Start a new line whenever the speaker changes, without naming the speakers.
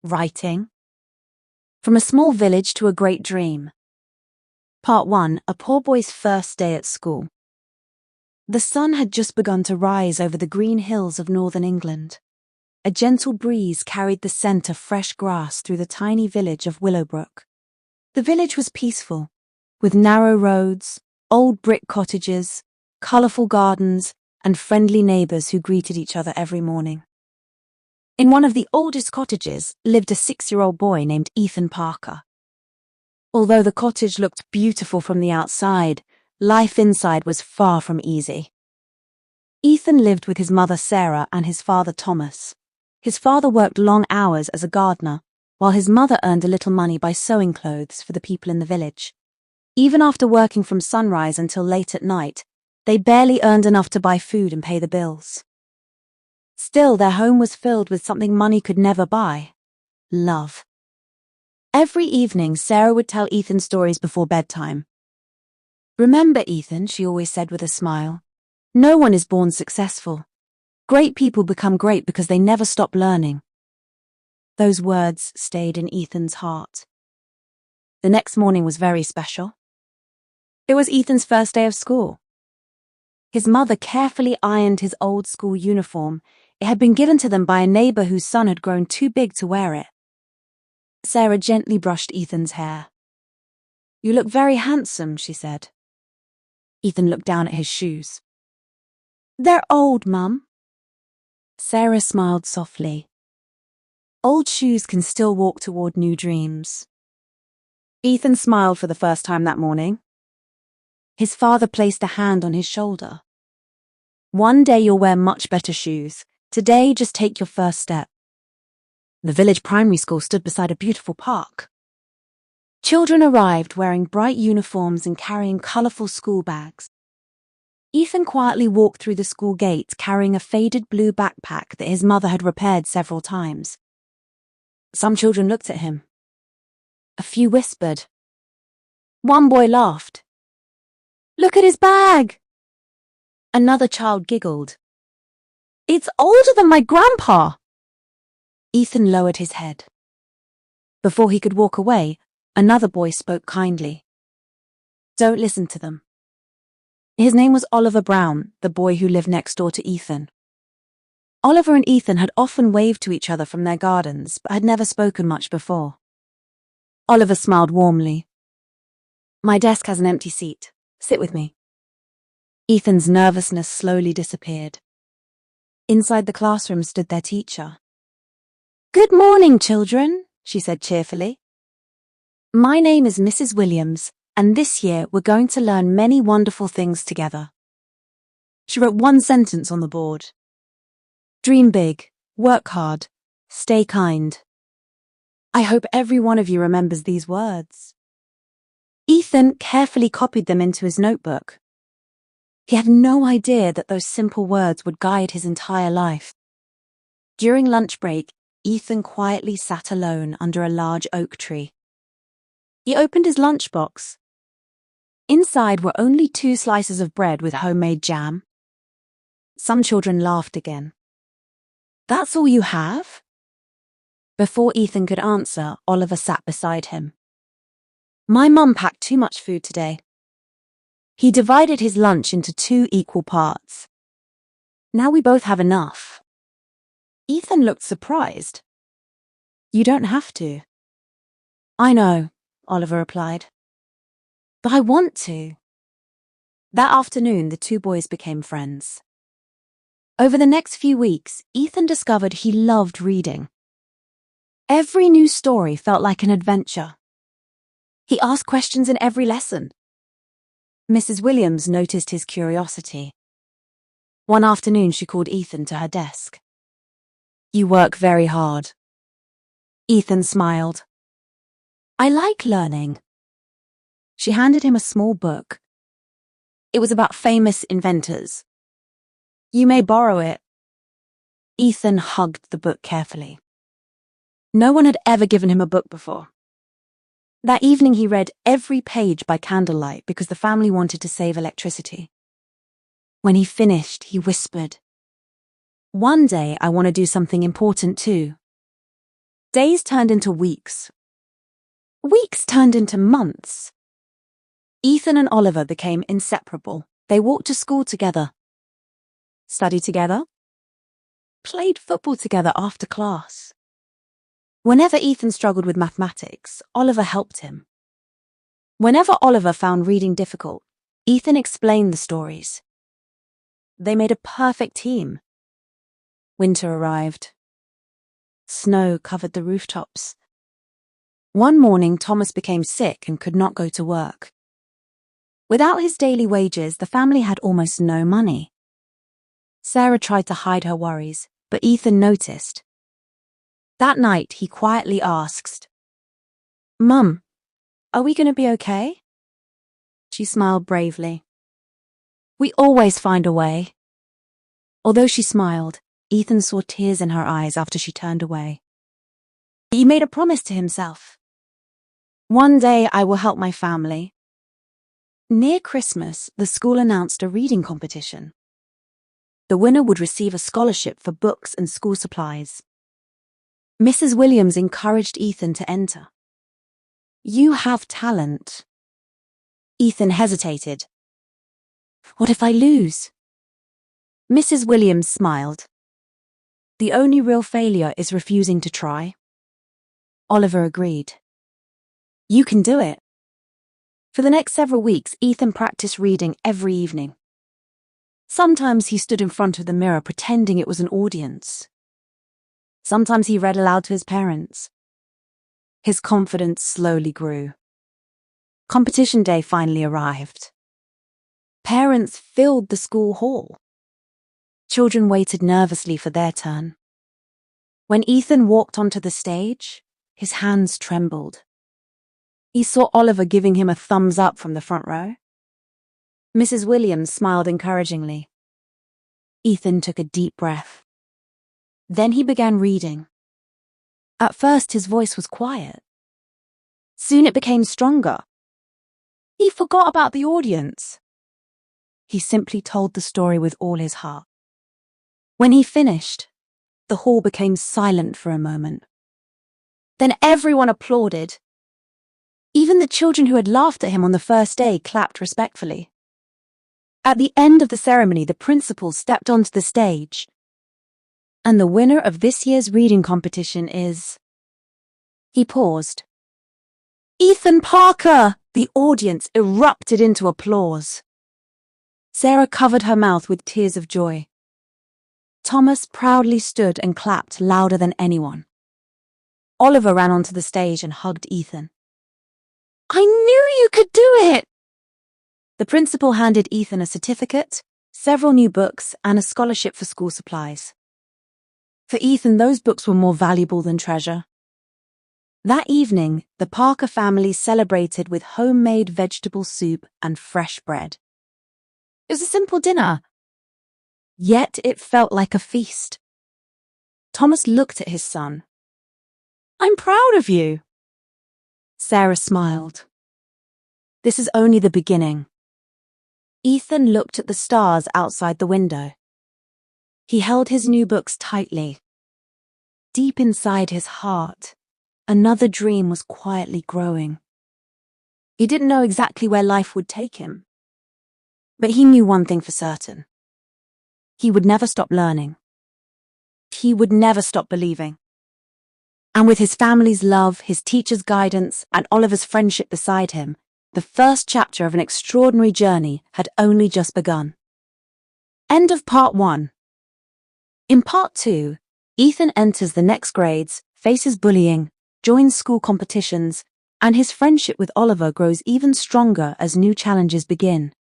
Writing. From a small village to a great dream. Part 1. A poor boy's first day at school. The sun had just begun to rise over the green hills of northern England. A gentle breeze carried the scent of fresh grass through the tiny village of Willowbrook. The village was peaceful, with narrow roads, old brick cottages, colourful gardens, and friendly neighbours who greeted each other every morning. In one of the oldest cottages lived a 6-year-old boy named Ethan Parker. Although the cottage looked beautiful from the outside, life inside was far from easy. Ethan lived with his mother Sarah and his father Thomas. His father worked long hours as a gardener, while his mother earned a little money by sewing clothes for the people in the village. Even after working from sunrise until late at night, they barely earned enough to buy food and pay the bills. Still, their home was filled with something money could never buy: love. Every evening, Sarah would tell Ethan stories before bedtime. "Remember, Ethan," she always said with a smile, "no one is born successful. Great people become great because they never stop learning." Those words stayed in Ethan's heart. The next morning was very special. It was Ethan's first day of school. His mother carefully ironed his old school uniform. It had been given to them by a neighbour whose son had grown too big to wear it. Sarah gently brushed Ethan's hair. "You look very handsome," she said. Ethan looked down at his shoes. "They're old, Mum." Sarah smiled softly. Old shoes can still walk toward new dreams. Ethan smiled for the first time that morning. His father placed a hand on his shoulder. "One day you'll wear much better shoes. Today, just take your first step." The village primary school stood beside a beautiful park. Children arrived wearing bright uniforms and carrying colourful school bags. Ethan quietly walked through the school gate carrying a faded blue backpack that his mother had repaired several times. Some children looked at him. A few whispered. One boy laughed. "Look at his bag!" Another child giggled. "It's older than my grandpa!" Ethan lowered his head. Before he could walk away, another boy spoke kindly. "Don't listen to them." His name was Oliver Brown, the boy who lived next door to Ethan. Oliver and Ethan had often waved to each other from their gardens, but had never spoken much before. Oliver smiled warmly. "My desk has an empty seat. Sit with me." Ethan's nervousness slowly disappeared. Inside the classroom stood their teacher. "Good morning, children," she said cheerfully. "My name is Mrs. Williams, and this year we're going to learn many wonderful things together." She wrote one sentence on the board. "Dream big, work hard, stay kind." I hope every one of you remembers these words. Ethan carefully copied them into his notebook. He had no idea that those simple words would guide his entire life. During lunch break, Ethan quietly sat alone under a large oak tree. He opened his lunchbox. Inside were only 2 slices of bread with homemade jam. Some children laughed again. "That's all you have?" Before Ethan could answer, Oliver sat beside him. "My mum packed too much food today." He divided his lunch into 2 equal parts. "Now we both have enough." Ethan looked surprised. "You don't have to." "I know," Oliver replied. "But I want to." That afternoon, the 2 boys became friends. Over the next few weeks, Ethan discovered he loved reading. Every new story felt like an adventure. He asked questions in every lesson. Mrs. Williams noticed his curiosity. One afternoon, she called Ethan to her desk. "You work very hard." Ethan smiled. "I like learning." She handed him a small book. It was about famous inventors. "You may borrow it." Ethan hugged the book carefully. No one had ever given him a book before. That evening he read every page by candlelight because the family wanted to save electricity. When he finished, he whispered, "One day I want to do something important too." Days turned into weeks. Weeks turned into months. Ethan and Oliver became inseparable. They walked to school together, studied together, played football together after class. Whenever Ethan struggled with mathematics, Oliver helped him. Whenever Oliver found reading difficult, Ethan explained the stories. They made a perfect team. Winter arrived. Snow covered the rooftops. One morning, Thomas became sick and could not go to work. Without his daily wages, the family had almost no money. Sarah tried to hide her worries, but Ethan noticed. That night, he quietly asked, "Mum, are we going to be okay?" She smiled bravely. "We always find a way." Although she smiled, Ethan saw tears in her eyes after she turned away. He made a promise to himself. "One day I will help my family." Near Christmas, the school announced a reading competition. The winner would receive a scholarship for books and school supplies. Mrs. Williams encouraged Ethan to enter. "You have talent." Ethan hesitated. "What if I lose?" Mrs. Williams smiled. "The only real failure is refusing to try." Oliver agreed. "You can do it." For the next several weeks, Ethan practiced reading every evening. Sometimes he stood in front of the mirror pretending it was an audience. Sometimes he read aloud to his parents. His confidence slowly grew. Competition day finally arrived. Parents filled the school hall. Children waited nervously for their turn. When Ethan walked onto the stage, his hands trembled. He saw Oliver giving him a thumbs up from the front row. Mrs. Williams smiled encouragingly. Ethan took a deep breath. Then he began reading. At first, his voice was quiet. Soon it became stronger. He forgot about the audience. He simply told the story with all his heart. When he finished, the hall became silent for a moment. Then everyone applauded. Even the children who had laughed at him on the first day clapped respectfully. At the end of the ceremony, the principal stepped onto the stage. "And the winner of this year's reading competition is..." He paused. "Ethan Parker!" The audience erupted into applause. Sarah covered her mouth with tears of joy. Thomas proudly stood and clapped louder than anyone. Oliver ran onto the stage and hugged Ethan. "I knew you could do it!" The principal handed Ethan a certificate, several new books, and a scholarship for school supplies. For Ethan, those books were more valuable than treasure. That evening, the Parker family celebrated with homemade vegetable soup and fresh bread. It was a simple dinner, yet it felt like a feast. Thomas looked at his son. "I'm proud of you." Sarah smiled. "This is only the beginning." Ethan looked at the stars outside the window. He held his new books tightly. Deep inside his heart, another dream was quietly growing. He didn't know exactly where life would take him, but he knew one thing for certain. He would never stop learning. He would never stop believing. And with his family's love, his teacher's guidance, and Oliver's friendship beside him, the first chapter of an extraordinary journey had only just begun. End of part 1. In part 2, Ethan enters the next grades, faces bullying, joins school competitions, and his friendship with Oliver grows even stronger as new challenges begin.